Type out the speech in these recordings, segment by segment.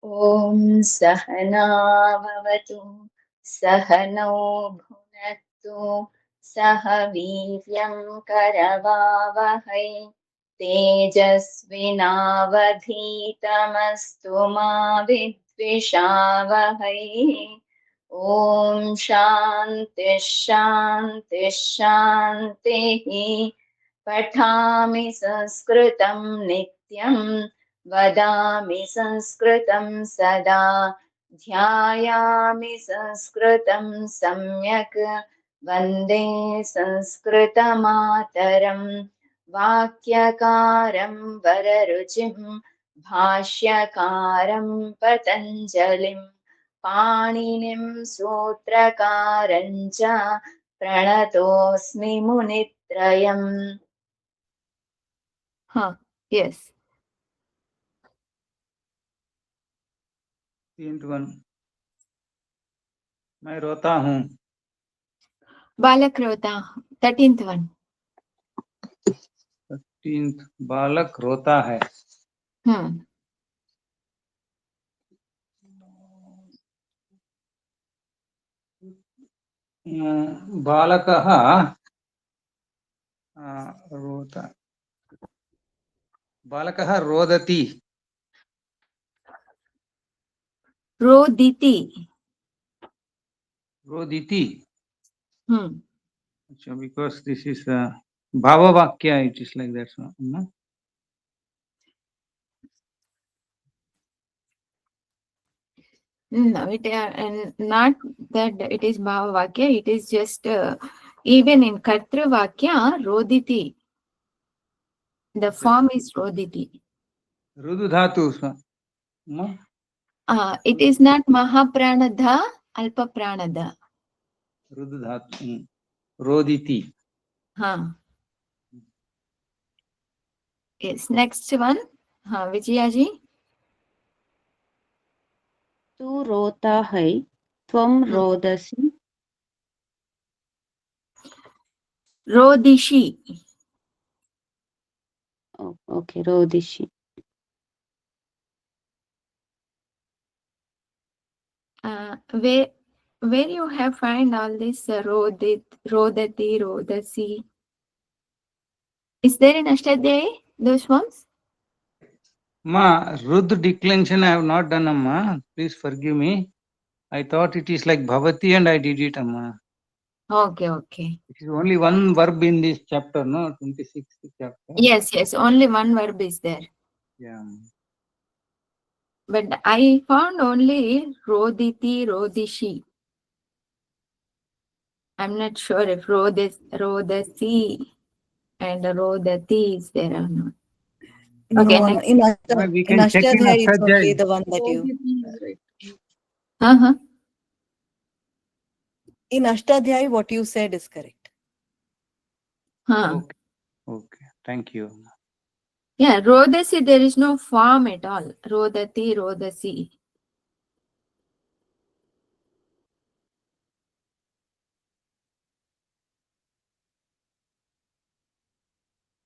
ॐ सहनाववतु सहनौ भुनक्तु सह वीर्यं करवावहै तेजस्विनावधीतमस्तु मा विद्विषावहै ॐ शान्तिः शान्तिः शान्तिः पठामि संस्कृतं नित्यम् वदामि संस्कृतं सदा ध्यायामि संस्कृतं सम्यक् वन्दे संस्कृतमातरं वाक्यकारं वररुचिं भाष्यकारं पतञ्जलिं पाणिनिं सूत्रकारं च प्रणतोऽस्मि मुनित्रयम्. Yes. मैं रोता हूँ. बालक रोता. 13th one. 13th बालक रोता है. बालकः रोता. बालकः रोदति. रोदिति. रोदिति. So because this is bhava vakya, it is like that. No? No, and not that it is bhava vakya. It is just even in kartru vakya roditi. The form is roditi. Rudu dhatu. No? It is not mahapranadha, alpa pranadha. Rudu dhatu. Roditi. Yes. Next one. Vijayaji. तू रोता है, त्वम रोदसी. रोदिशी. Okay, रोदिशी. Where you have find all this rodit, rodati, rodasi? Is there in Ashtadhyayi those forms? Ma, Rud declension I have not done, Amma. Please forgive me. I thought it is like Bhavati and I did it, Amma. Okay. It is only one verb in this chapter, no? 26th chapter. Yes. Only one verb is there. Yeah. But I found only roditi, rodishi. I'm not sure if rodasi and rodati is there or not. Okay. No, in Ashtadhyayi, it's only the one that you. In Ashtadhyayi, what you said is correct. Okay. Thank you. Yeah, rodasi, there is no form at all. Rodati, rodasi.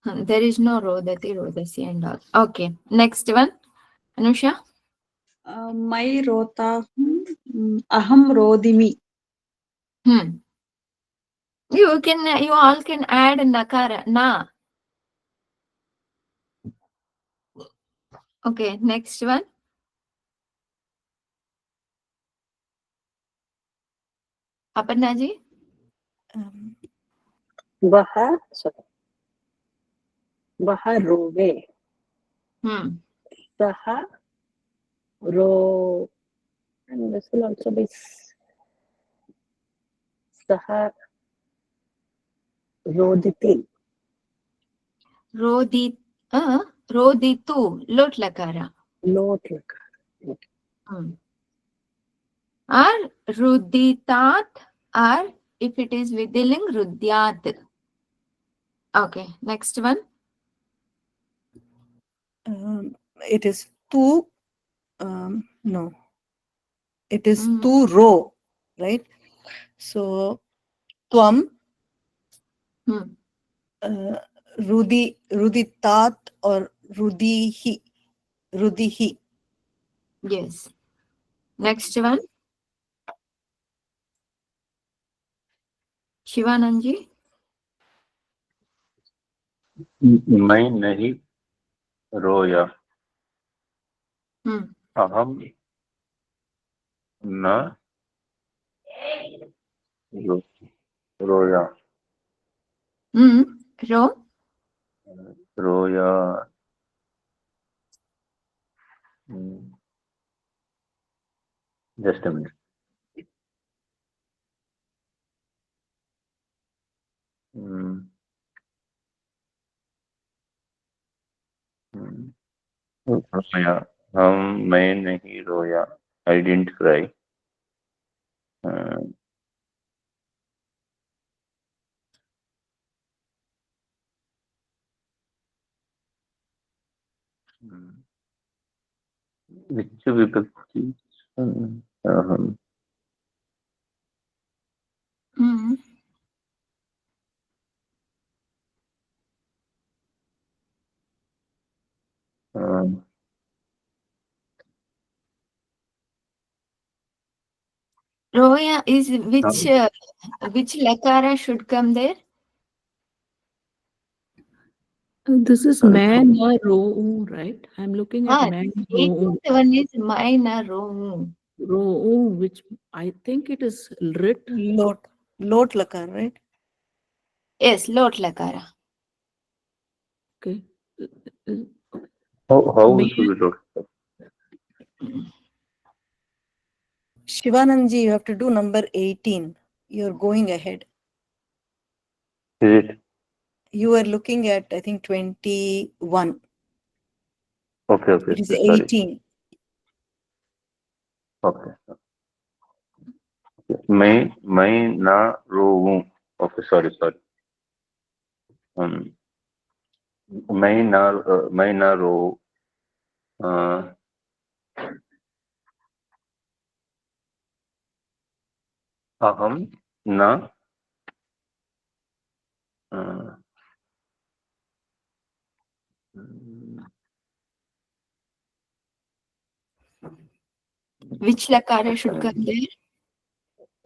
There is no rodati, rodasi and all. Okay. Next one. Anusha. मैं रोता हूँ, अहम रोदिमि. You all can add nakara, na. Okay, next one. Aparna ji. वह रोवे. सह रो. And this will also be सह रोदिति. Roditu, lot lakara. Lot lakara. Or ruditat, or if it is vidiling, rudyat. Okay, next one. It is tu. No. It is tu ro, right? So, tvam. Ruditat or rudihi. Yes. Next one. Shivananji. मैं नहीं रोया, Hmm. अहम न रोया, Hmm. Ro. रोया, just a minute, रोया, मैं नहीं रोया, आई डिडंट क्राई, which विभक्ति, अहम, Hmm. Roya is which lakara should come there? This is Sorry. man na ro, right? I'm looking at Ah, man ro. 18th one is Maina Ro. Ro, which I think it is writ. Lot lakar, right? Yes, lot lakara. Okay. How Man, should we do it? Shivananji, you have to do number 18. You're going ahead. Is it? You are looking at, I think, 21. Okay, It is sorry. 18. Okay. मैं ना रोऊं. Okay, sorry. मैं ना रो, अहम न Which lakara should come there?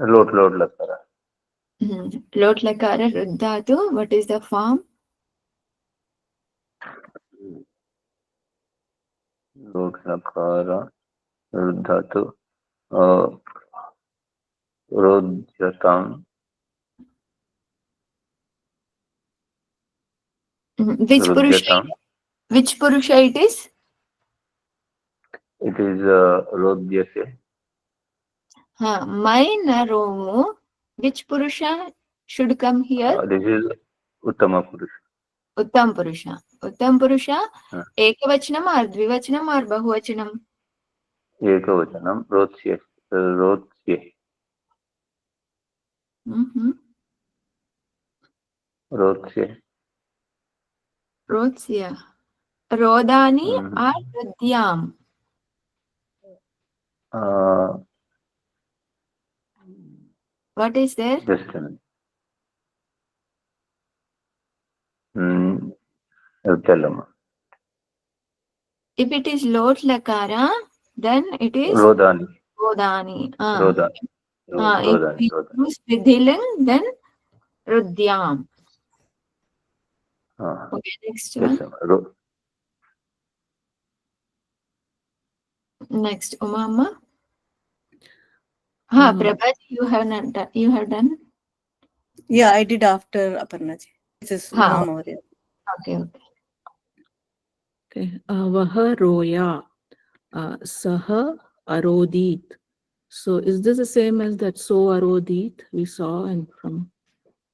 लोट लगता है. Lot lakara Ruddhatu. What is the form? Lot लकारा रुद्धतु रोध्यताम. Which Purusha? रुध्यताम. Which Purusha it is? It is रोध्यते. Maina Romu. Which Purusha should come here? This is Uttama Purusha. Uttam Purusha. Uttam Purusha. हाँ. Ekavachanam or Dvivachanam or Bahuvachanam? एकवचनम रोत्स्ये. रोत्स्ये. Rotsya. Rodani or Rudyam? What is there? Just a minute. Tell them. If it is Lot Lakara, then it is Rodani. Rodani. Rodani. If we use Vidhiling, then Rudyam. Okay, next one. Next, Umama. Prabhat, you have not done. You have done? Yeah, I did after Aparnaji. This is Uma Maurya. Okay. Okay. Vaha roya. Saha arodit. So is this the same as that so arodit we saw and from?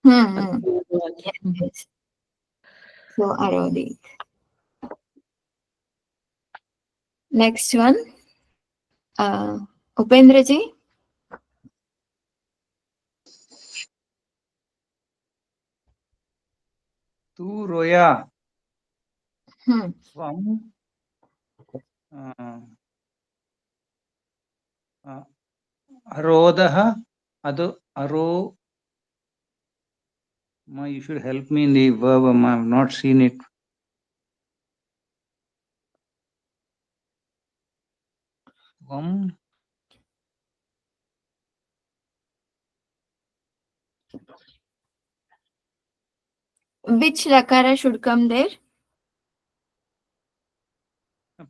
Yes. So arodit. Next one. Upendraji. Tu roya. From Arodaha, Adu Aro. You should help me in the verb. I have not seen it. Vam. Which lakara should come there?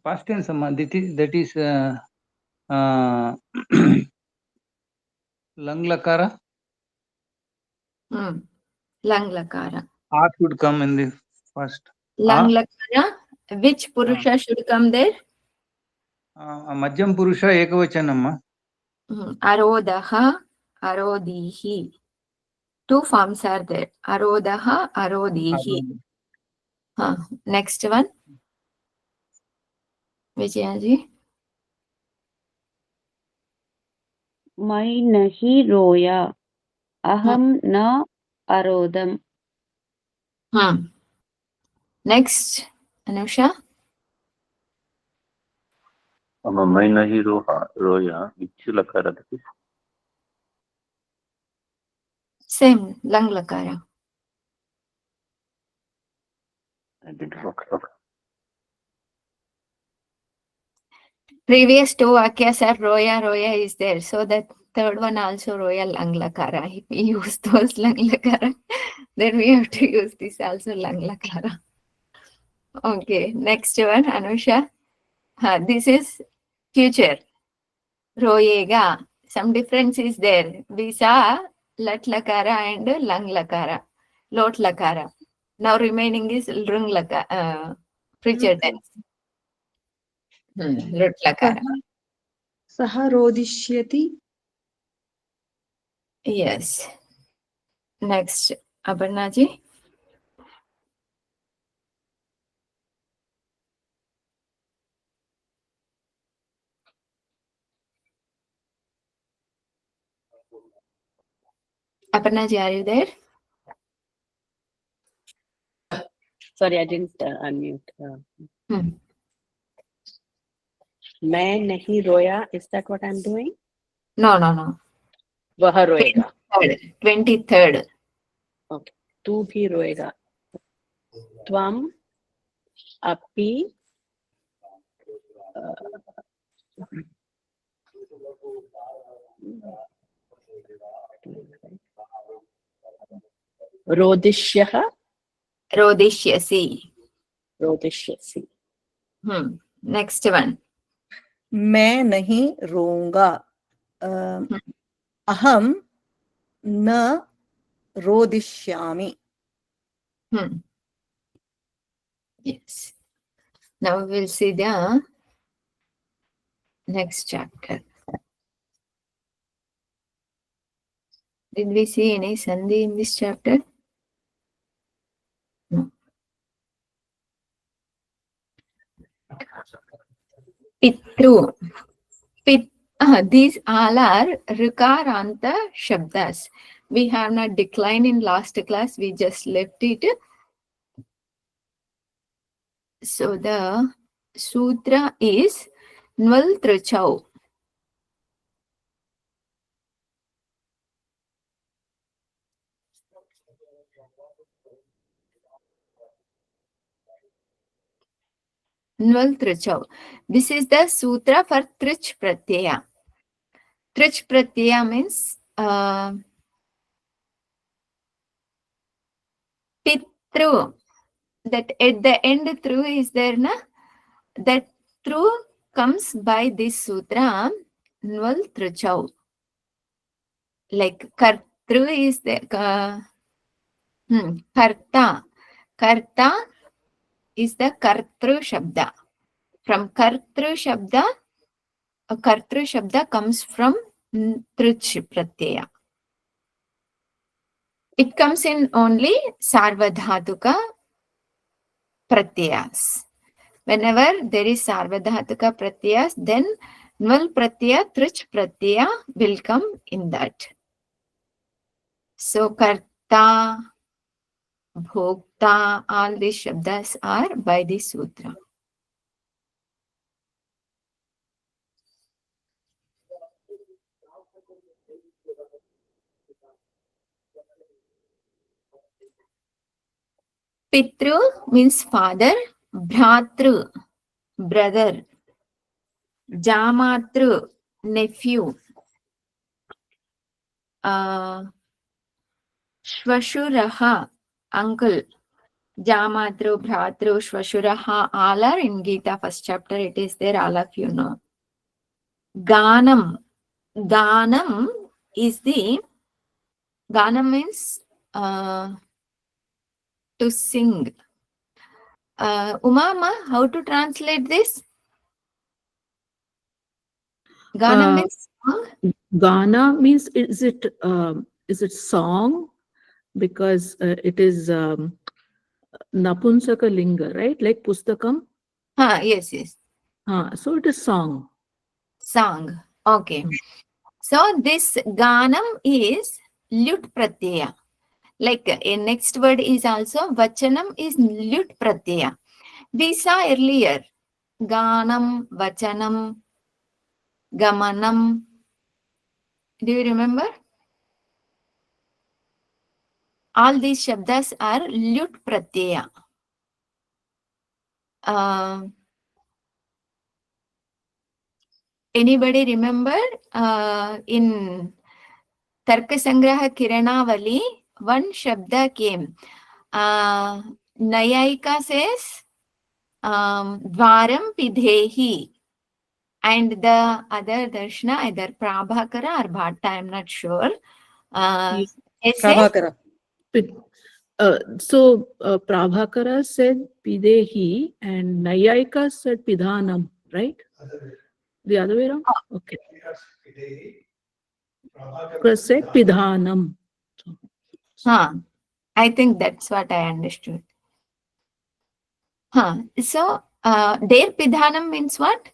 Past tense, Amma. That is Lang Lakara. Lang lakara. A should come in the first. Lang lakara. Which purusha should come there? Madhyam Purusha Ekavachan, Amma. Arodaha, Arodihi. Two forms are there. Arodaha, Arodihi. Next one. Vijayaji. मैं नहीं रोया अहम न अरोदम. Next, Anusha. मैं नहीं रोया. Which lakara that is? Same, lang lakara. I didn't look. Okay. Previous two vakyas are roya, roya is there. So that third one also roya lang lakara. If we use those lang lakara, then we have to use this also lang lakara. Okay, next one, Anusha. This is future. Royega. Some difference is there. We saw lat lakara and lang lakara. Lot lakara. Now remaining is lrung lakara. Future tense. Lot lakara. सः रोदिष्यति. Yes. Next, Aparna ji. Aparna ji, are you there? Sorry, I didn't unmute. मैं नहीं रोया. Is that what I'm doing? No. वह रोएगा. 23rd. Okay. तू भी रोएगा. त्वम अपि रोदिष्यः. Rodishyasi. रोदिष्यसि. Next one. मैं नहीं रोऊंगा. अहम न रोदिष्यामि. Yes. Now we will see the next chapter. Did we see any sandhi in this chapter? No. Pitru. These all are Rikaranta Shabdas. We have not declined in last class. We just left it. So the sutra is Nval Trichau. Nval Trichau. This is the sutra for Trich Pratyaya. Trich Pratyaya means Pitru. That at the end through is there, na? That through comes by this sutra, Nval Trichau. Like Kartru is the Karta. Karta is the Kartru Shabda. From Kartru Shabda comes from Trich Pratyaya. It comes in only Sarvadhatuka Pratyayas. Whenever there is Sarvadhatuka Pratyayas, then Nval Pratyaya, Trich Pratyaya will come in that. So Karta, Bhokta, all these Shabdas are by this sutra. Pitru means father, Bhratru, brother. Jamatru, nephew. Shvashuraha, uncle. Jamatru, Bhratru, Shvashuraha, all are in Gita first chapter. It is there, all of you know. Ganam. Ganam is the, Ganam means to sing. Umama, how to translate this? Ganam means song? Gana means is it song? Because it is Napunsaka Linga, right? Like Pustakam. Yes, yes. So it is song. Song. Okay. So this Ganam is Lut Pratyaya. Like a next word is also Vachanam is Lut Pratyaya. We saw earlier Ganam, Vachanam, Gamanam. Do you remember? All these shabdas are Lut Pratyaya. Anybody remember in Tarka Sangraha Kiranavali, one shabda came. Nayayika says Dvaram Pidhehi. And the other Darshana, either Prabhakara or Bhatta, I'm not sure. Yes. They say, Prabhakara. So Prabhakara said Pidehi and Nayayika said Pidhanam, right? The other way around? Okay. Prabhakara said Pidhanam. I think that's what I understood. So, Der Pidhanam means what?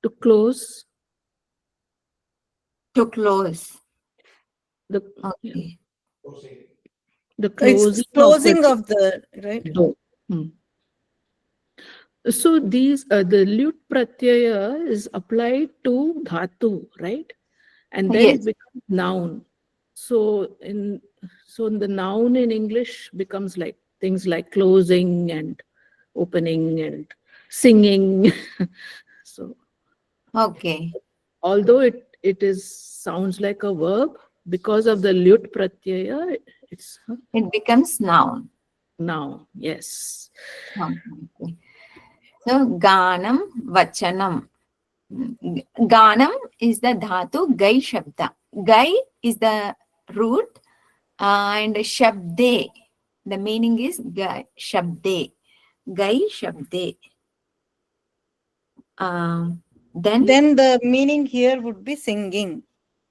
To close. To close. The, Okay. the It's closing closing of the, right? door. So these the Lut Pratyaya is applied to Dhatu, right? And then Yes. it becomes noun. So in the noun in English becomes like things like closing and opening and singing. So Okay. although it sounds like a verb, because of the Lut Pratyaya, it's It becomes noun. noun. Yes. Okay. So, Ganam, Vachanam. Ganam is the dhatu Gai Shabda. Gai is the root and Shabde. The meaning is Gai Shabde. Gai Shabde. Then the meaning here would be singing,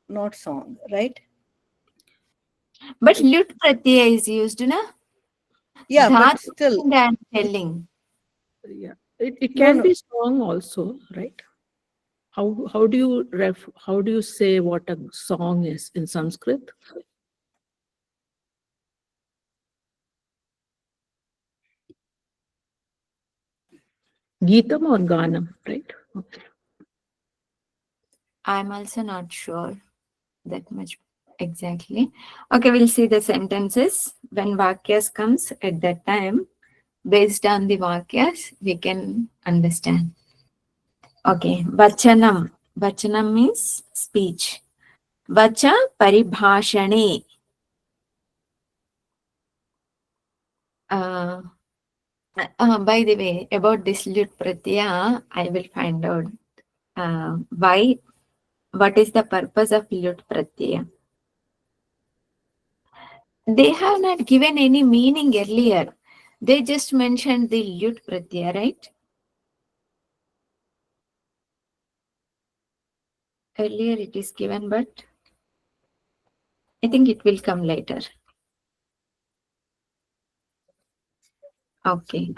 not song, right? but Lut Pratyaya is used, na? Yeah, but Dhatu still. and I'm telling. Yeah. It No, can no. be song also, right? How do you say what a song is in Sanskrit? Geetam or Ganam, right? Okay. I'm also not sure that much exactly. Okay, we'll see the sentences. When Vakyas comes at that time, based on the Vakyas, we can understand. Okay, Vachanam. Vachanam means speech. Vacha paribhashane. By the way, about this Lut Pratyaya, I will find out what is the purpose of Lut Pratyaya. They have not given any meaning earlier. They just mentioned the Lut Pratyaya, right? Earlier it is given, but I think it will come later. Okay.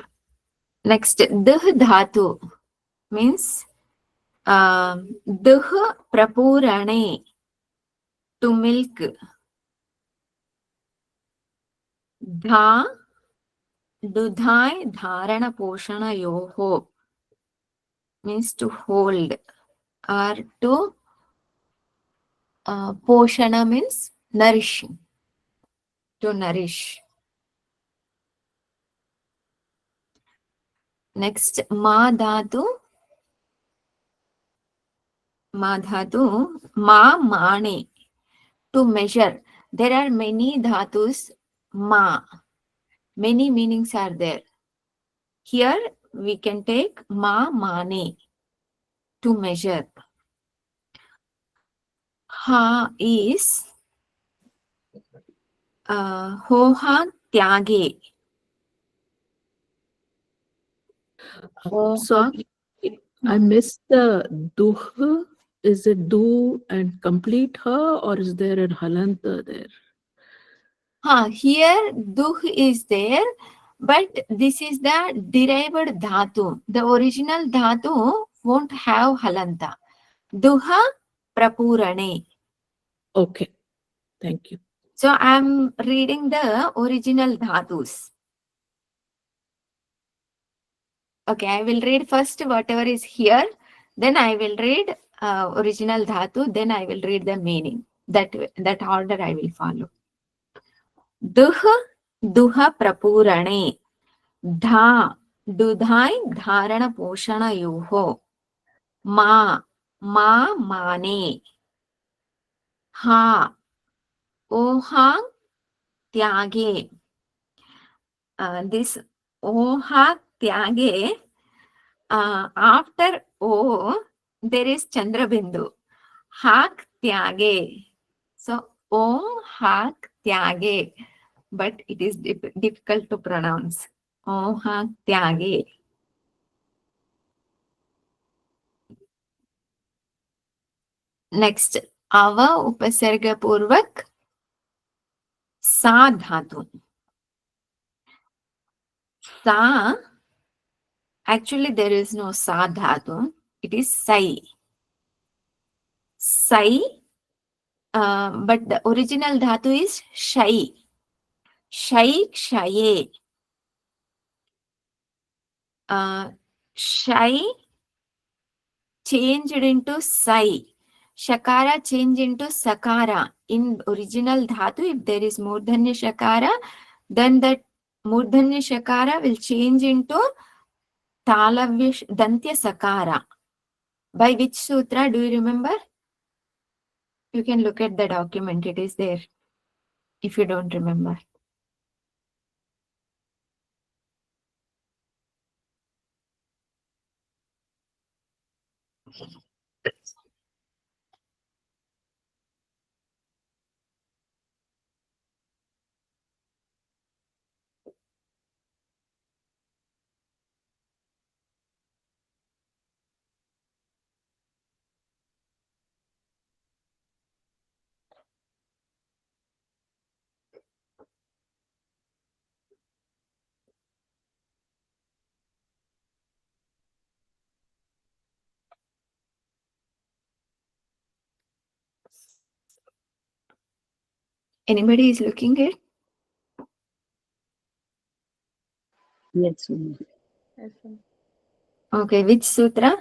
Next, Dah Dhatu means Dah Prapurane, to milk. Dha Dudhai Dharana Poshana Yoho means to hold, or to Poshana means nourishing, to nourish. Next, Ma Dhatu Ma dhatu, ma mane, to measure. There are many dhatus, ma. Many meanings are there. Here we can take ma mane, to measure. Ha is hoha tyage. Sorry, I missed the duh. Is it do and complete her, or is there a halanta there? Here duh is there, but this is the derived dhatu. The original dhatu won't have halanta. Duha prapurane. Okay, thank you. So I'm reading the original dhatus. Okay, I will read first whatever is here, then I will read original dhatu, then I will read the meaning. That order I will follow. Duha prapurane. Dha, dudhai dharana poshana yuho. Ma mane. Ha, oha tyage. This oha tyage, after O, there is Chandrabindu. Hak tyage. So, Om hak tyage. But it is difficult to pronounce. Om hak tyage. Next, ava upasarga purvak sa dhatu. Sa, actually there is no sa dhatu. It is sai. Sai, but the original dhatu is shai. Shai kshaye. Shai changed into sai. Shakara changed into sakara. In original dhatu, if there is murdhanya shakara, then that murdhanya shakara will change into talavya dantya sakara. By which sutra do you remember? You can look at the document. It is there if you don't remember. Anybody is looking at? Yes. Okay, which sutra?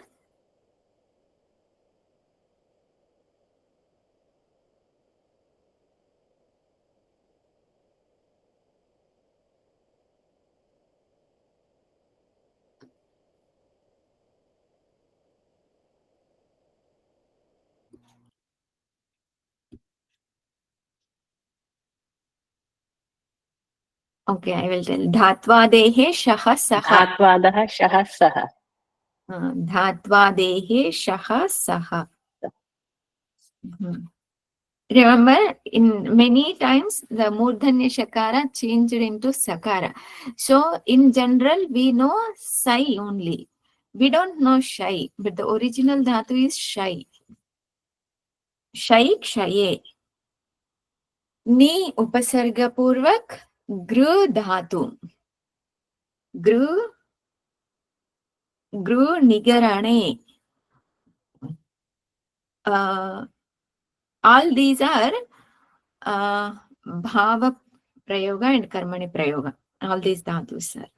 Okay, I will tell. Dhatvadehe shaha saha. Dhatvadah shah sah. Dhatvadehe shaha saha. Remember, in many times the murdhanya shakara changed into sakara. So in general, we know sai only. We don't know shai, but the original dhatu is shai. Shai kshaye. Ni upasarga purvak gru dhatu. Gru nigarane. All these are bhava prayoga and karmani prayoga. All these dhatus are.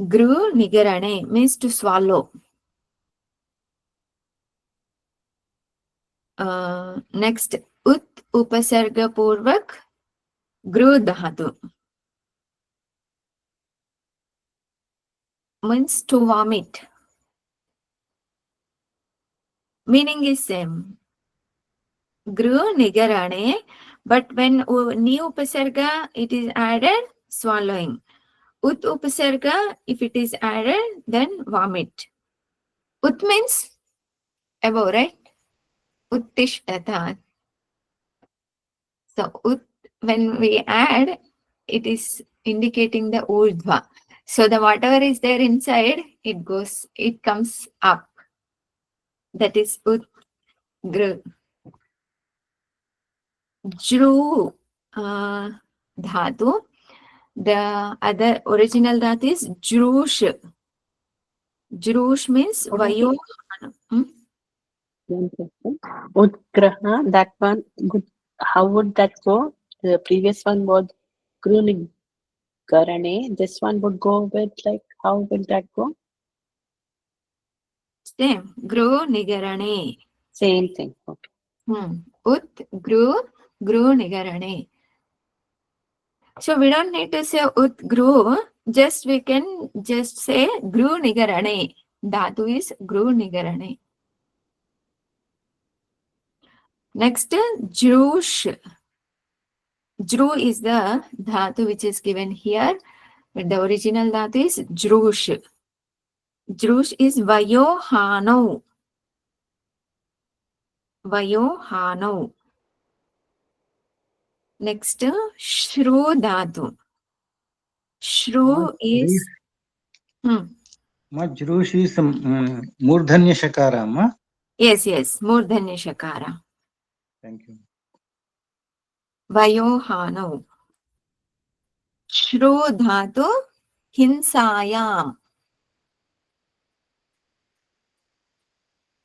Gru nigarane means to swallow. Next, ut upasarga purvak gru dhatu means to vomit. Meaning is same. Gru nigarane, but when ni upasarga it is added, swallowing. Ut upasarga, if it is added, then vomit. Ut means above, right? Uttishtata. So ut, when we add, it is indicating the urdhva. So the whatever is there inside, it comes up. That is ut gru. Jru dhatu. The other original dhatu is jrush. Jrush means vayo. One question. Udgraha, that one, good. How would that go? The previous one was Grunigarane. This one would go with like, how will that go? Same. Gru nigarane. Same thing. Okay. Ut gru nigarane. So we don't need to say ut gru. Just we can just say gru nigarane. Dhatu is gru nigarane. Next, jrush. Jru is the dhatu which is given here, but the original dhatu is jrush. Jrush is vayohano. Vayohano. Next, shru dhatu. Shru is Majrush is Murdhanya Shakara, ma? yes, Murdhanya Shakara. Thank you. Vayohano. Shru dhatu hinsayam.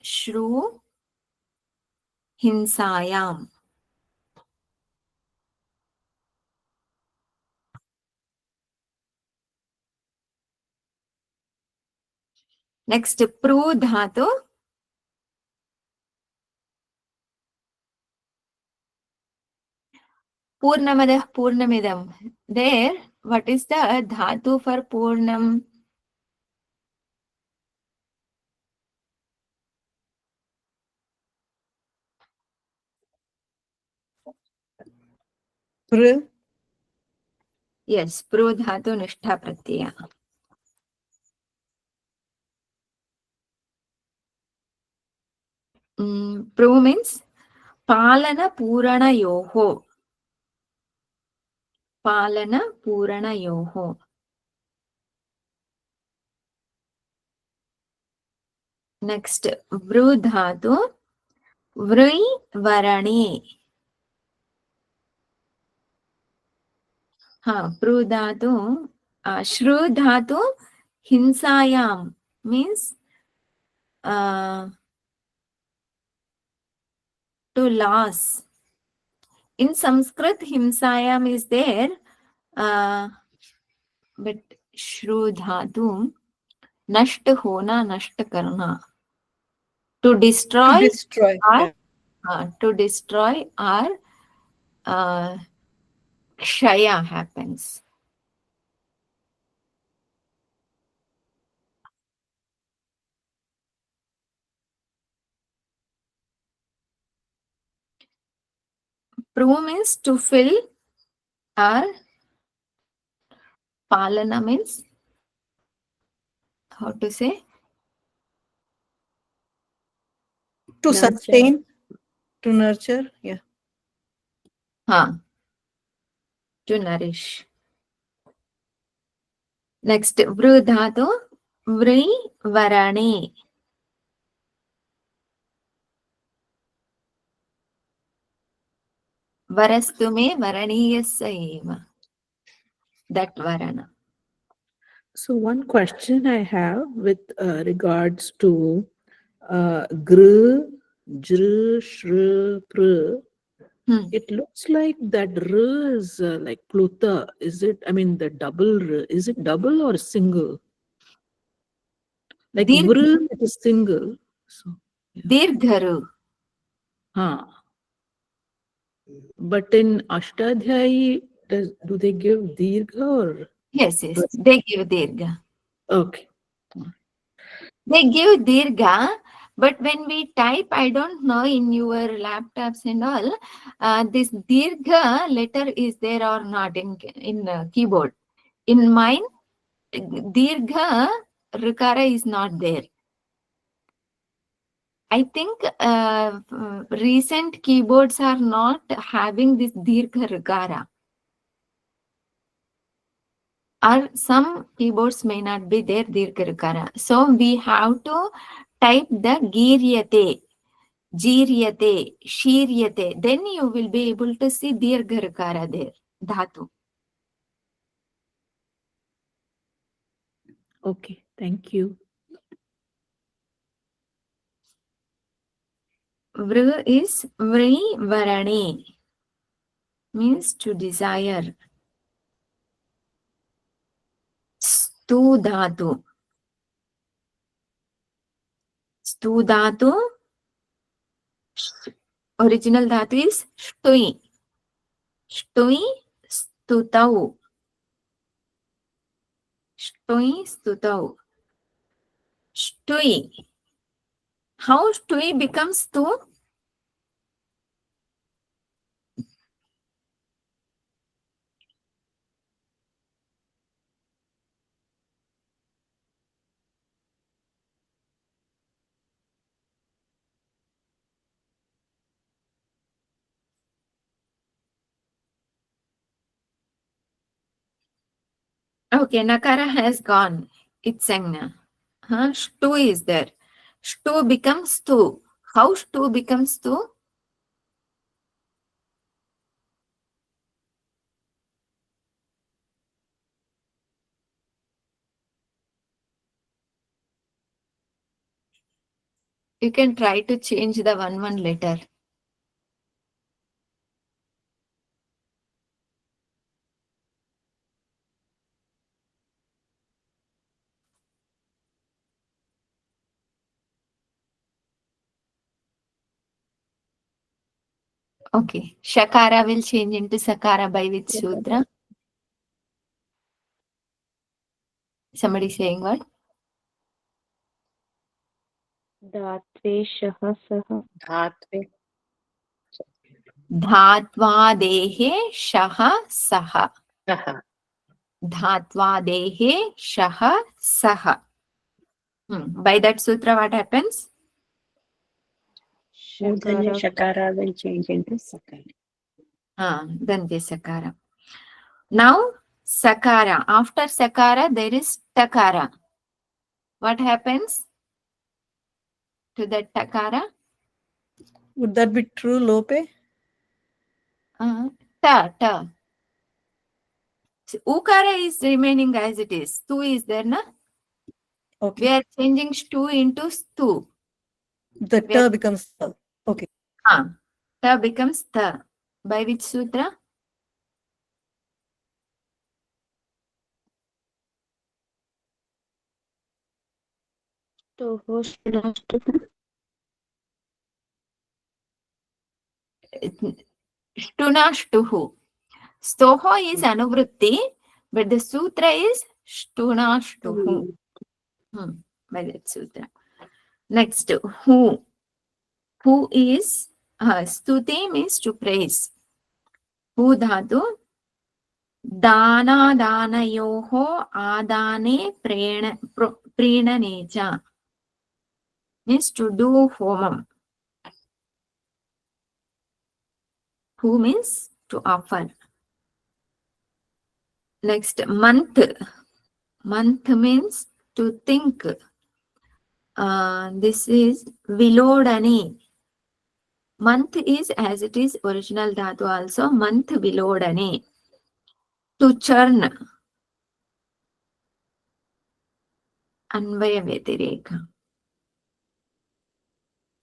Shru hinsayam. Next, pru dhatu. Purnamadah Purnamidam. There, what is the dhatu for Purnam? Pr. Yes, Pru dhatu nishtha pratyaya. Pru means Palana Purana Yoho. Palana Purana Yoho. Next, Vru dhatu Vrui Varane. Pru dhatu Shru dhatu Hinsayam means to loss. In Sanskrit, Himsayam is there, but Shru dhatu Nasht hona, Nasht karna. To destroy. To destroy. Or, to destroy or kshaya happens. Pru means to fill, or palana means how to say? To Nurture. sustain, to nurture, yeah. To nourish. Next, Vru dhatu Vri Varane. Varastu me Varaniyasya eva. That Varana. So one question I have with regards to gr, jr, shr, pr. It looks like that r is like pluta. Is it? I mean, the double r. Is it double or single? Like vr, it is single. So Dirgharu. But in Ashtadhyayi, do they give dirgha or? Yes, they give dirgha. Okay. They give dirgha, But when we type, I don't know in your laptops and all, this dirgha letter is there or not in keyboard. In mine, dirgha rikara is not there. I think recent keyboards are not having this dirgha rikara. Or some keyboards may not be there dirgha rikara. So we have to type the giryate, jiryate, shiryate. Then you will be able to see dirgha rikara there, dhatu. Okay, thank you. Vru is vri varane, means to desire. Stu dhatu. Stu dhatu, original dhatu is shtui. Shtui, stutau. Shtui, stutau. Shtui. How shtui becomes stu? Okay, nakara has gone. It's sangna. Shtu is there. Shtu becomes stu. How shtu becomes stu? You can try to change the one letter. Okay. Shakara will change into Sakara by which sutra? Somebody saying what? Dhatve shah sah. Dhatve. Dhatvadehe shaha saha. Saha. Dhatvadehe shaha saha. By that sutra, what happens? Mudanya shakara will change into sakara. Dante Sakara. Now, Sakara. After Sakara, there is Takara. What happens to that Takara? Would that be true, Lope? Ta. So, Ukara is remaining as it is. Stu is there, na? Okay. We are changing stu into stu. The We are- ta becomes ta. Okay. Ta becomes ta. By which sutra? Toho shnastu. Shtuna shtuhu. Stoho is anuvritti, but the sutra is Shtuna shtuhu. By that sutra. Next, who? Who is stuti means to praise. Who dhatu? Dana danayoho adane preenanecha. Means to do homam. Who means to offer. Next, month. Month means to think. This is vilodane. Month is as it is original dhatu also. Month vilodane. To churn. Anvaya vyatireka.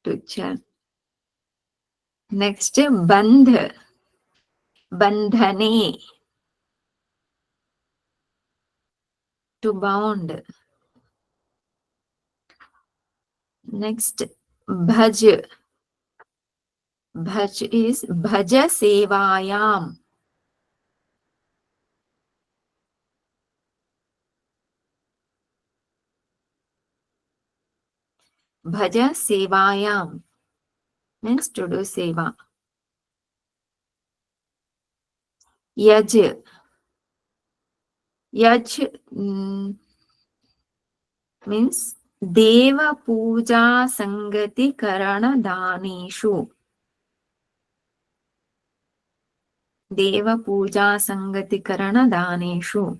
To churn. Next, bandh. Bandhane. To bound. Next, bhaj. Bhaj is bhaja sevayam. Bhaja sevayam means to do seva. Yaj. Yaj means Deva Puja Sangati Karana Daneshu. Deva Puja Sangati Karana Daneshu.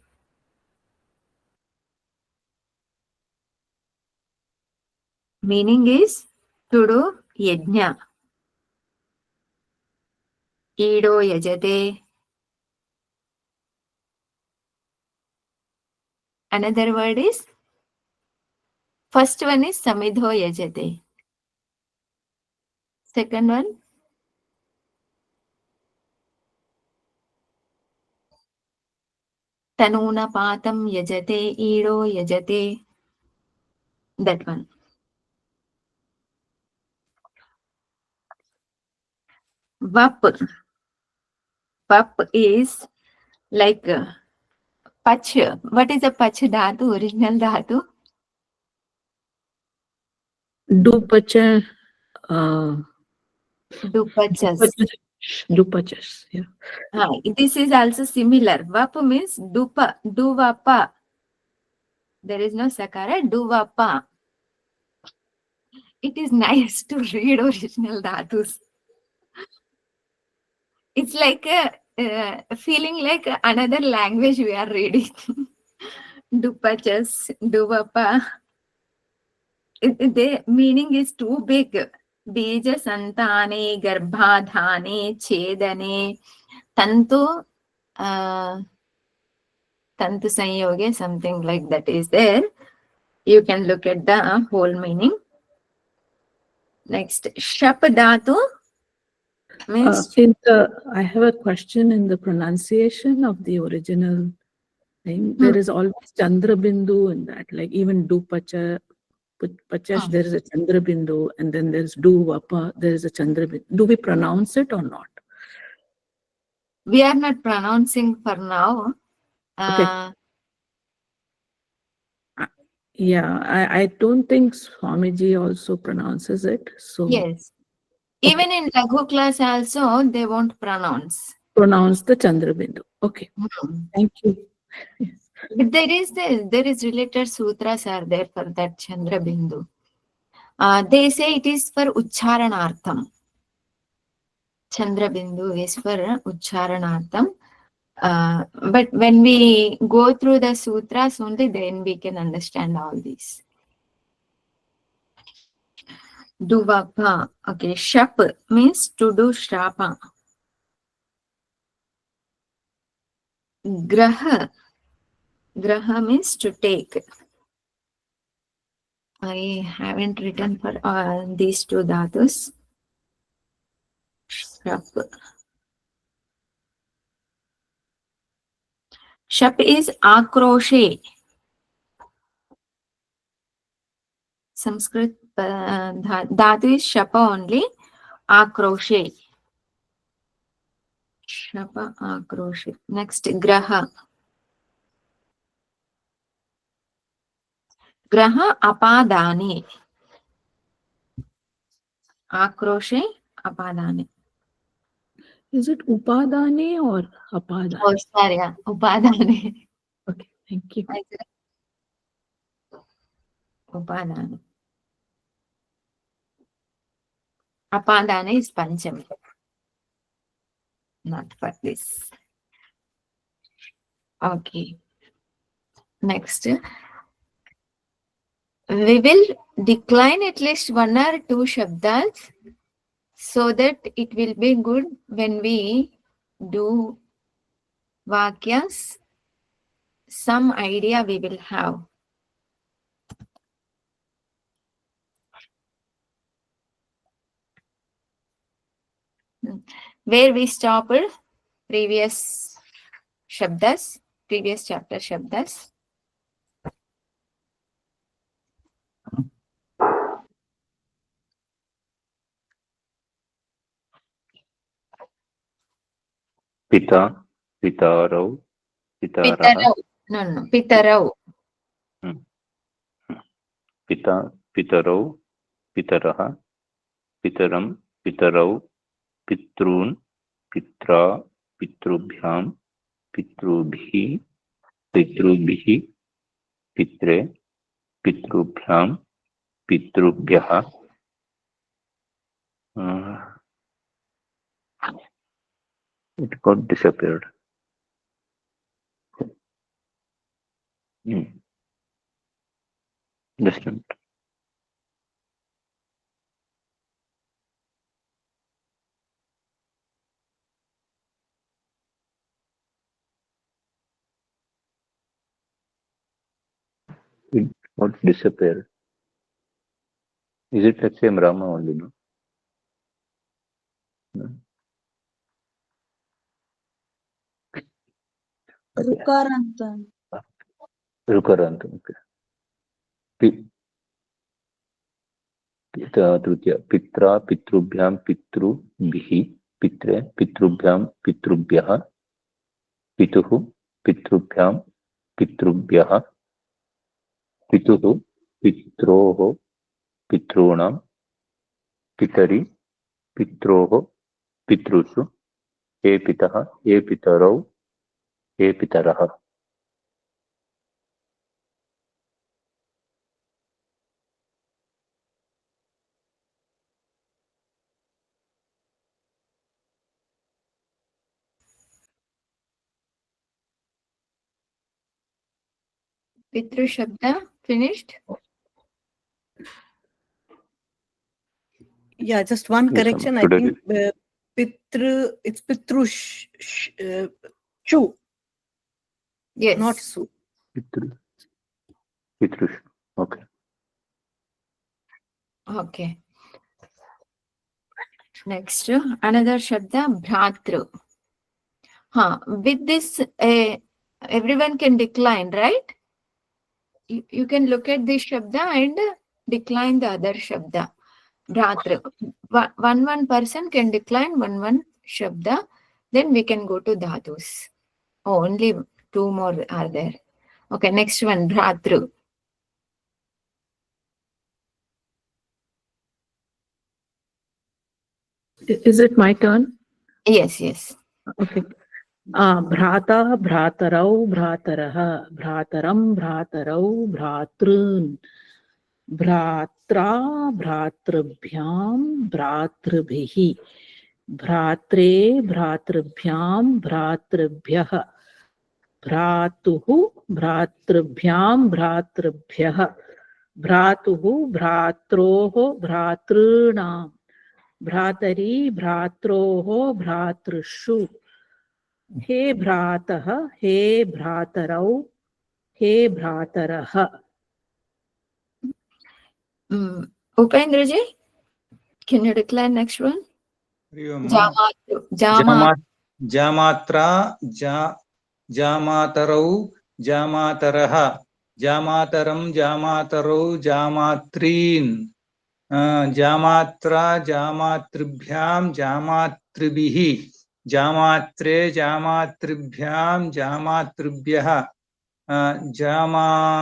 Meaning is to do yajna. Ido yajate. Another word is, first one is samidho yajate. Second one, tanuna patam yajate, ido yajate. That one. Vap. Vap is like pach. What is a pach dhatu, original dhatu? Dupacha. Dupachas. Dupachas. Yeah. This is also similar. Vap means dupa, duvapa. There is no sakara, duvapa. It is nice to read original dhatus. It's like feeling like another language we are reading. Dupachas, duvapa. The meaning is too big. Bija santane, garbhadhane, chedane, tantu, tantu sanyoge, something like that is there. You can look at the whole meaning. Next, shap dhatu means I have a question in the pronunciation of the original thing. There is always Chandra Bindu in that, like even Dupacha, Pachash, there is a Chandra Bindu, and then there's Duvapa, there is a Chandra Bindu. Do we pronounce it or not? we are not pronouncing for now. Okay. Yeah, I don't think Swamiji also pronounces it. So Yes. Even in Laghu class also, they won't pronounce. Pronounce the Chandra Bindu. Okay. Thank you. Yes. But there is related sutras are there for that Chandra Bindu. They say it is for Ucharanartham. Chandra Bindu is for Ucharanartham. But when we go through the sutras only, then we can understand all these. Duvapa. Okay. Shap means to do shrapa. Graha. Graha means to take. I haven't written for these two dhatus. Shap. Shap is akroshe. Sanskrit dhatu is shapa only. Akroshe. Shapa akroshe. Next, graha. Graha apadane. Akroshe apadane. Is it Upadane or Apadane? Oh, sorry. Upadane. Okay, thank you. Upadane. Apadane is Panchami. Not for this. Okay. Next. We will decline at least one or two shabdas so that it will be good when we do vakyas. Some idea we will have. Where we stopped previous shabdas, previous chapter shabdas. Pita, Pitarau, Pitaraha. Pitarau. No. Pitarau. Pita, Pitarau, पितरः, पितरं, पितरौ, पितॄन्, पित्रा, पितृभ्यां, पितृभिः, पितृभिः, पित्रे, पितृभ्यां, पितृभ्यः, it got disappeared. Just a minute. It got disappeared. Is it the same Rama only? No? No. ऋकारान्त ऋकारान्त. Okay. तृतीय पित्रा, पितृभ्यां, पितृभिः, पित्रे, पितृभ्यां, पितृभ्यः, पितुः, पितृभ्यां, पितृभ्यः, पितुः, पित्रोः, पितॄणां, पितरि, पित्रोः, पितृषु, हे पितः, हे पितरौ, हे पितरः. Pitru Shabda finished? Yeah, just one Yes, correction. I today think it's Pitrush, Chu, Yes. not Su. Pitrushu. Okay. Okay. Next, another Shabda, Bhratru. With this, everyone can decline, right? You can look at this Shabda and decline the other Shabda. Bhratru. One person can decline one Shabda. Then we can go to Dhatus. Oh, only two more are there. Okay, next one, Bhratru. Is it my turn? Yes, yes. Okay. Bhrata, Bhratarau, Bhrataraha, Bhrataram, Bhratarau, Bhratrun, Bhratra, Bhratrabhyam, Bhratrabhihi, Bhratre, Bhratrabhyam, Bhratrabhyah, Bhratuhu, Bhratrabhyam, Bhratrabhyah, Bhratuhu, Bhratroho, Bhratrunam, Bhratari, Bhratroho, Bhratrushu, hey भ्रातः, hey भ्रातरौ, hey भ्रातरः. Upendraji, can you declare next one? Jamatru. Jamatra, Jamatarau, Jamataraha, Jamataram, Jamatarau, Jamatrin, Jamatra, Jamatribhyam, Jamatribihi, Jamatre, Jamatribhyam, Jamatribhyah, Jamatuhu,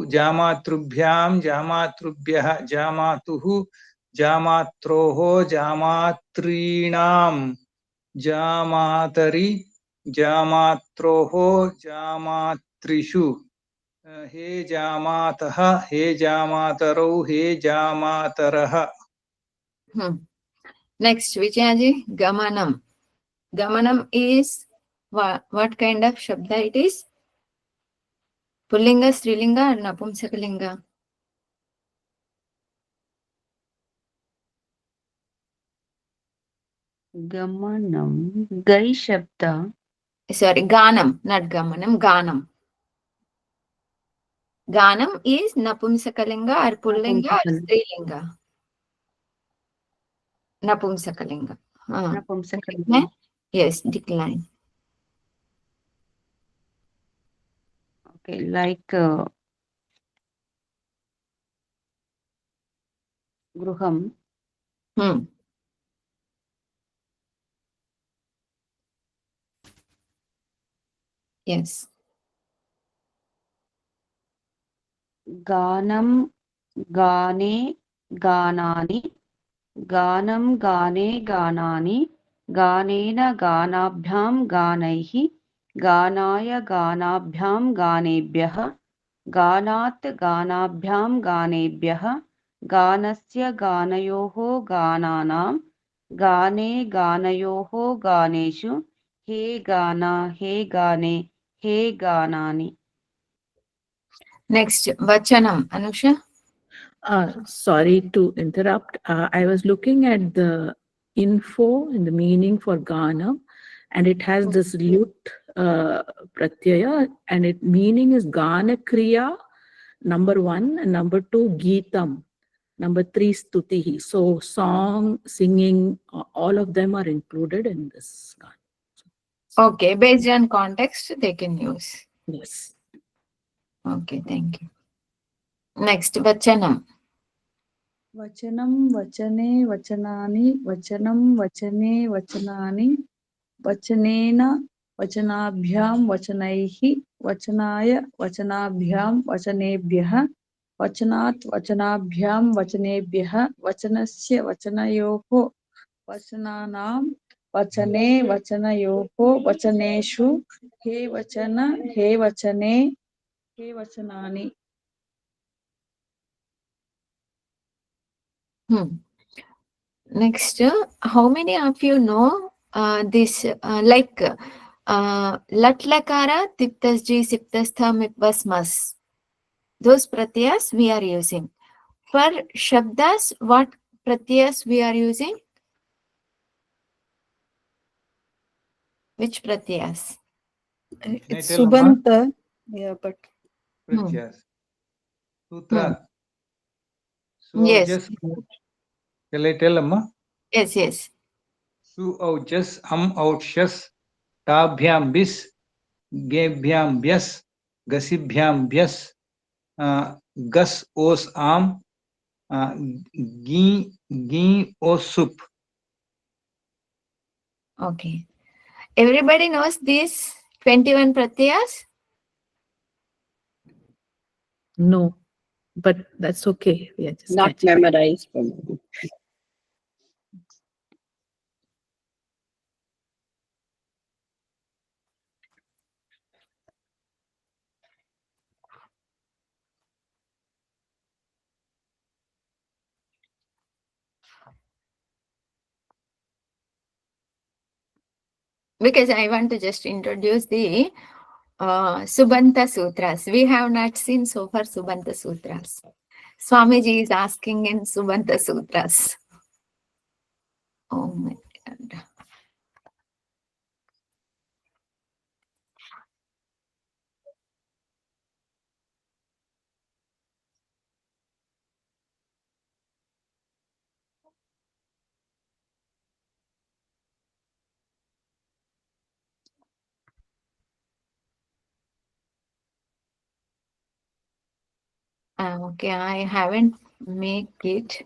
Jamatrubyam, Jamatrubhyah, Jamatuhu, Jamatroho, Jamatrinam, Jamatari, Jamatroho, Jamatrishu, He Jamataha, He Jamataro, He Jamataraha. Next, Vijayaji, Gamanam. Gamanam is what kind of Shabda it is? Pullinga, Strilinga, or Napumsakalinga? Gamanam, Gai Shabda. Sorry, Ganam, not Gamanam, Ganam. Ganam is Napumsakalinga or Pullinga or Strilinga? Napumsakalinga. Napumsakalinga. Yes, decline. Okay, like Gruham. Yes. गानं गाने गानानि गानं गाने गानानि गानेन गानाभ्यां गानैः गानाय गानाभ्यां गानेभ्यः गानात् गानाभ्यां गानेभ्यः गानस्य गानयोः गानानां गाने गानयोः गानेषु हे गाना हे गाने हे गानानि. Next, Vachanam. Anusha? Sorry to interrupt. I was looking at the info and the meaning for Gana, and it has this lut pratyaya, and it meaning is Gana Kriya, number 1, and number 2, Geetam, number 3, Stutihi. So song, singing, all of them are included in this Gana. Okay, based on context, they can use. Yes. Okay, thank you. Next, Vachanam. वचनं वचने वचनानि वचनं वचने वचनानि वचनेन वचनाभ्यां वचनैः वचनाय वचनाभ्यां वचनेभ्यः वचनात् वचनाभ्यां वचनेभ्यः वचनस्य वचनयोः वचनानां वचने वचनयोः वचनेषु हे वचन हे वचने हे वचनानि. Next, how many of you know this like lat lakara, tiptasji, siptastha, mipvasmas? Those pratyas we are using. For shabdas, what pratyas we are using? Which pratyas? It's Can I tell, Amma? Subanta. Yeah, but Pratyas. Sutra. Yes. Just, shall I tell, Amma? Yes, yes. Su aujas, aushas, tabhyam bis, gebhyam byas, gasibhyam byas, gas os am, gi os sup. Okay. Everybody knows these 21 pratyas? No, but that's okay. We are just Not catching up. memorized. Probably. Because I want to just introduce the Subanta Sutras. We have not seen so far Subanta Sutras. Swamiji is asking in Subanta Sutras. Oh my God. Okay, I haven't made it.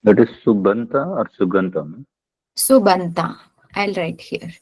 That is Subanta or Suganta? Subanta. I'll write here.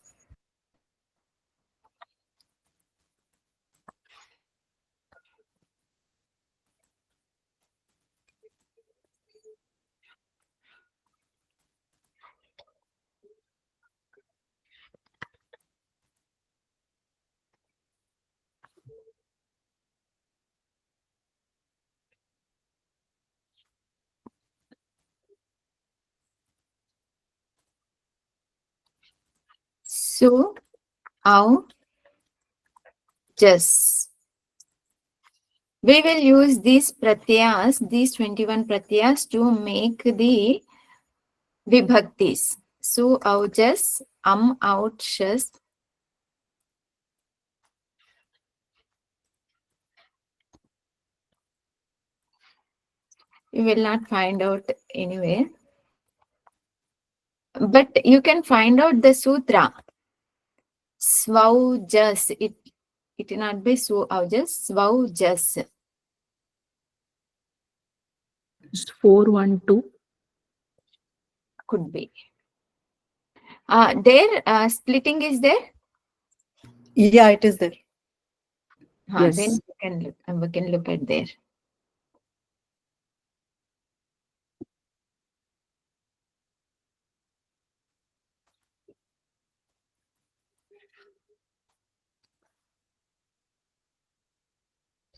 Su, au, jas. We will use these pratyas, these 21 pratyas to make the vibhaktis. Su, au, jas, out, shas. You will not find out anywhere. But you can find out the sutra. Svaujas. It will not be su aujas. Svaujas. It's 412. Could be. There, splitting is there? Yeah, it is there. Then Yes. we can look at there.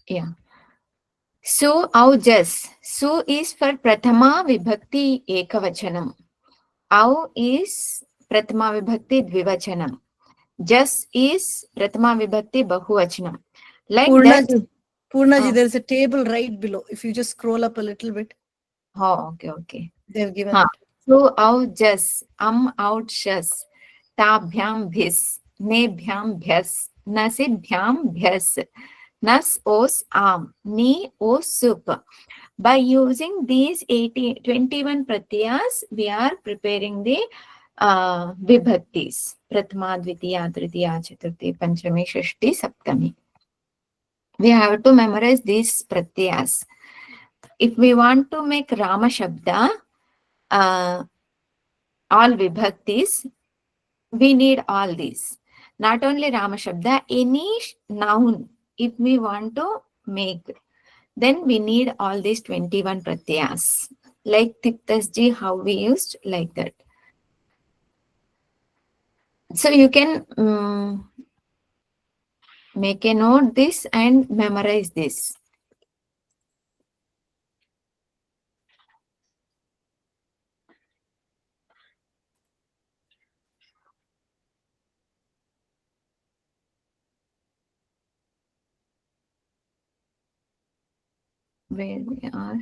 Yeah. So, aujas. So is for Prathama Vibhakti Ekavachanam. Au is Prathama Vibhakti Dvivachanam. Jas is Prathama Vibhakti Bahuvachanam. Like that. Purnaji, there is a table right below. If you just scroll up a little bit, Oh, okay. they've given Huh. it. So, aujas, out shas, tabhyam bhis, nebhyam bhyas, nasibhyam bhyas, nas os am, ni os sup. By using these 21 pratyas, we are preparing the vibhaktis. Prathama, Dvitiya, Tritiya, Chaturthi, Panchami, Shashti, Saptami. We have to memorize these pratyas. If we want to make Rama Shabda, all vibhaktis, we need all these. Not only Rama Shabda, any noun, if we want to make, then we need all these 21 pratyas. Like Tiktasji, how we used, like that. So you can make a note this and memorize this. Where we are.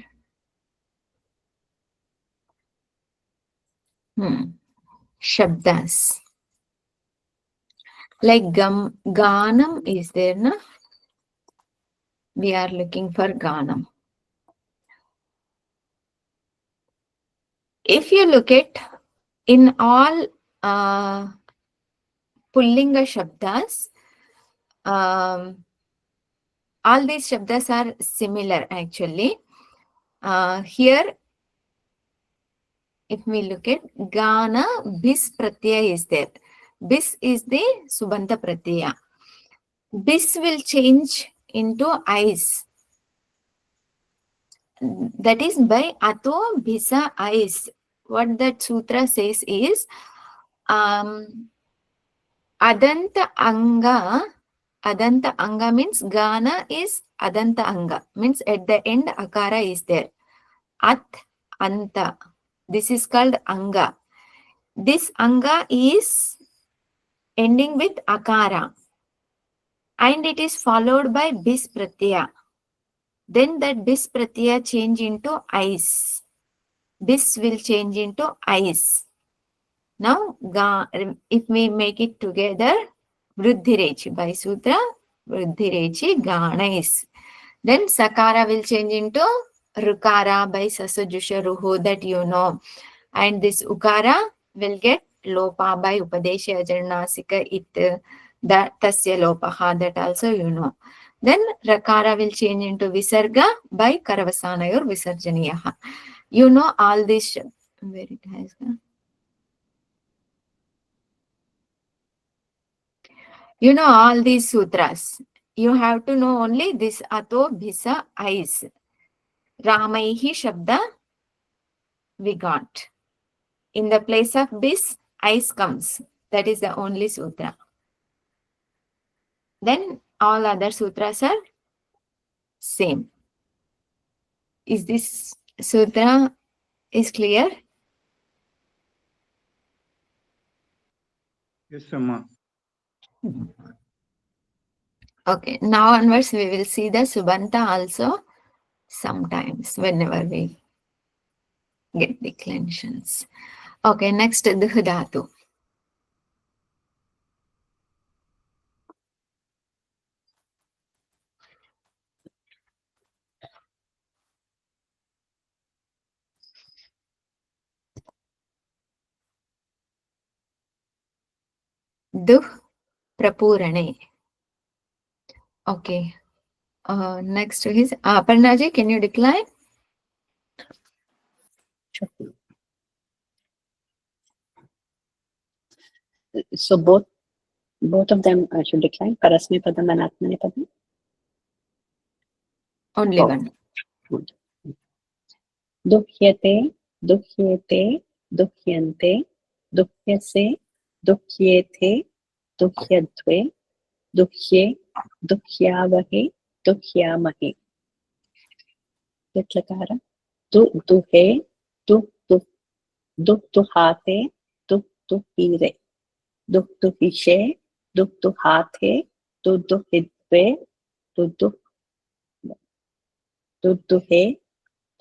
Shabdas. Like Ganam is there, na? We are looking for Ganam. If you look at in all Pullinga Shabdas, all these Shabdas are similar actually. Here, if we look at Gana, Bis Pratyaya is there. Bis is the Subanta Pratyaya. Bis will change into Is. That is by Ato Bisa Is. What that sutra says is Adanta Anga. Adanta Anga means Gana is Adanta Anga. Means at the end Akara is there. At Anta. This is called Anga. This Anga is ending with Akara. And it is followed by Bis Pratyaya. Then that Bis Pratyaya change into Is. Bis will change into Is. Now, if we make it together, Vruddhirechi by Sutra, Vruddhirechi Ganais. Then Sakara will change into Rukara by Sasajusha Ruhu, that you know. And this Ukara will get Lopa by Upadesha Ajarnasika It, that Tasya Lopaha, that also you know. Then Rakara will change into Visarga by Karavasanayor Visarjaniyaha. You know all this. Where it has gone? You know all these sutras. You have to know only this Ato Bhisa Is. Ramaihi Shabda we got. In the place of Bis, Is comes. That is the only sutra. Then all other sutras are same. Is this sutra is clear? Yes, Amma. Okay, now onwards we will see the Subanta also sometimes whenever we get declensions. Okay, next Dhatu. Duh Prapurane. Okay. Next is Aparnaji, can you decline? So both Both of them should decline. Parasmapadam and Atmanepadam. Only Oh. one. Good. Dukhyate, dukhyete, dukhyante, dukhyase, dukhyethe, dukhyadve, dukye, dukhyavahe, dukhyamahe. Dutlakara. Duhe, duhate, duhire. Duhishe, duhate, duhidve, duduhe,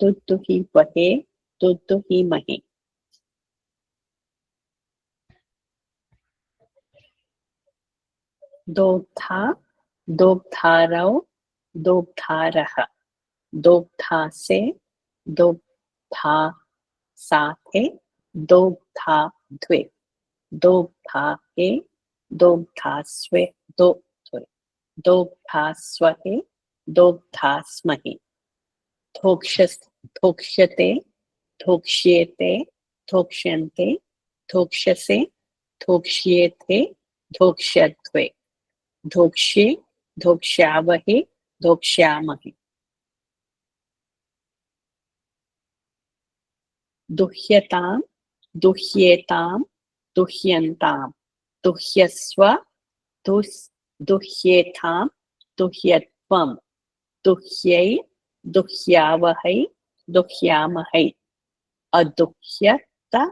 duduhivahe, duduhimahe. Dogdha, dogdharau, dogdharaha. Dogdhase, dogdhasathe, dogdhadve. Dogdhahe, dogdhasve, dogdhaswahe, dogdhasmahe. Dhokshate, dhokshyete, dhokshante, dhokshase, dhokshyethe, dhokshadve. Dhokshe, dhokshavahe, dhokshyamahe. Duhyatam, duhyetam, duhyantam, duhyasva, duhyetam, duhyatvam, duhyai, duhyavahai, duhyamahai. Aduhyata,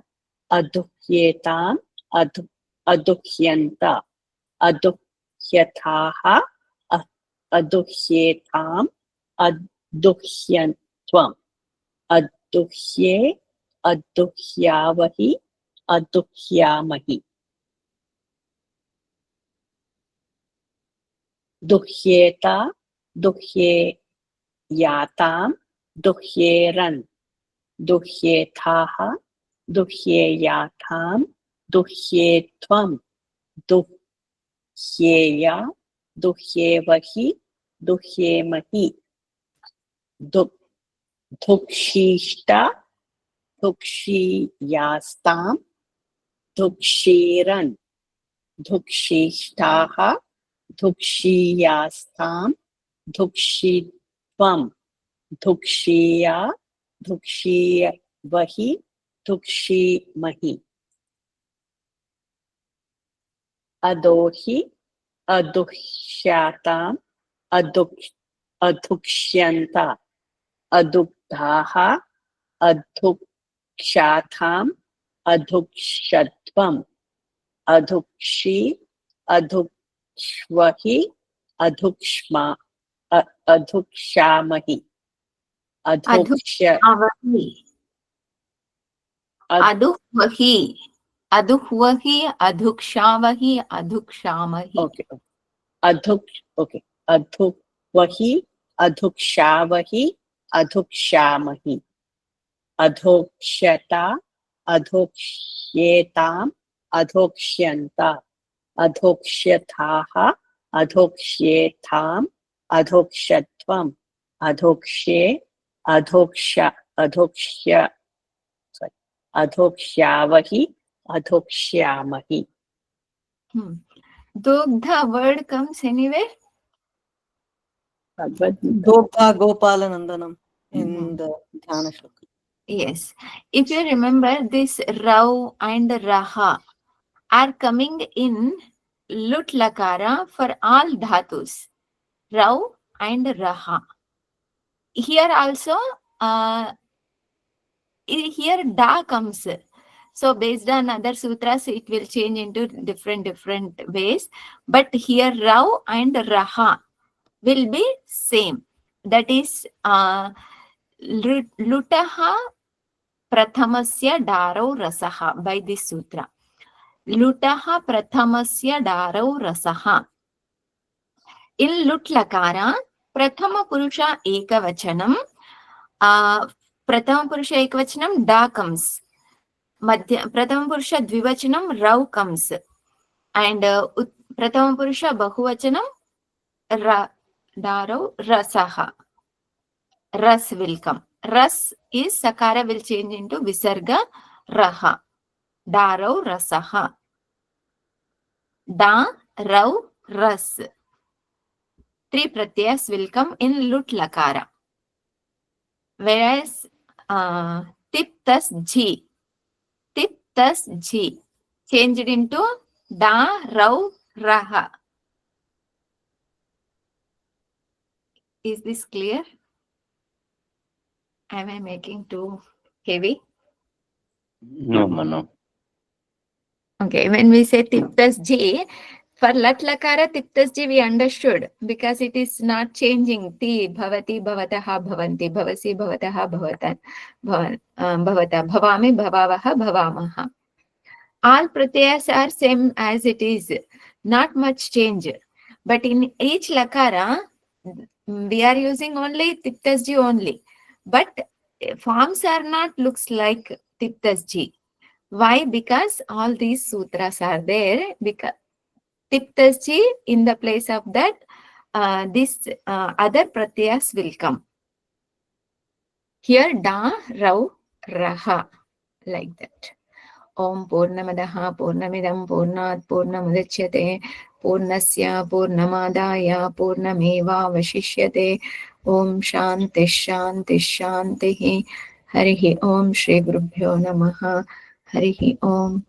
aduhyetam, aduhyanta, aduhyataha, aduhyetam, aduhyantvam. Aduhye, aduhyavahi, aduhyamahi. Duhyeta, duhyeyatam, duhyeran. Duhyetaha, duhyeyatam, duhyetvam. Duhyeya, duhyevahi, duhyemahi. Dhukshishta, dhukshiyastam, dhukshiran. Dhukshishtaha, dhukshiyastam, dhukshitvam. Dhukshiya, dhukshivahi, dhukshimahi. Adohi, aduhsyatam, adhuksyanta. Adugdhaha, adhukshatham, adhukshadvam. Adhukshi, adhukshvahi, adhukshamahi. Aduhvahi. Aduhvahi. Aduhvahi, adhukshavahi, adhukshamahi. Okay. Okay. Adhukvahi, adhukshavahi, adhukshamahi. Adhukshata, adhukshyetam, adhukshanta. Adhukshataha, adhukshyetam, adhukshatvam. Adhukshe, adhukshavahi, adhukshamahi. Dogdha word comes anywhere? Dogdha Gopalanandanam in the Dhyana Shloka. Yes. If you remember, this Rau and Raha are coming in Lut Lakara for all dhatus. Rau and Raha. Here also, here Da comes. So based on other sutras, it will change into different ways. But here Rau and Raha will be same. That is Lutaha Prathamasya Darau Rasaha by this sutra. Lutaha Prathamasya Darau Rasaha. In Lut Lakara, Prathama Purusha Ekavachanam, Prathama Purusha Ekavachanam Da comes. Prathama Purusha Dvivachanam Rau comes. And Prathama Purusha Bahuvachanam Darau Rasaha. Ras will come. Ras is Sakara will change into Visarga Raha. Darau Rasaha. Da rau, ras. 3 pratyas will come in lut lakara. Whereas tip tas ji changed into da, rau, raha. Is this clear? Am I making too heavy? No, no. Okay, when we say tiptas ji, for lat lakara tiptas ji we understood because it is not changing. Ti, bhavati, bhavataha, bhavanti, bhavasi, bhavataha, bhavatan, bhavata, bhavami, bhavavaha, bhavamaha. All pratyas are same as it is, not much change. But in each lakara, we are using only tiptas ji only. But forms are not looks like tiptas ji. Why? Because all these sutras are there. Because tiptas ji in the place of that, this other pratyas will come. Here da, rau, raha, like that. Om Purnamadaha Purnamidam Purnat Purnamudachyate Purnasya Purnamadaya Purnameva Vashishyate. Om Shanti Shanti Shanti. Harihi Om Shri Gurubhyo Namaha. Harihi Om.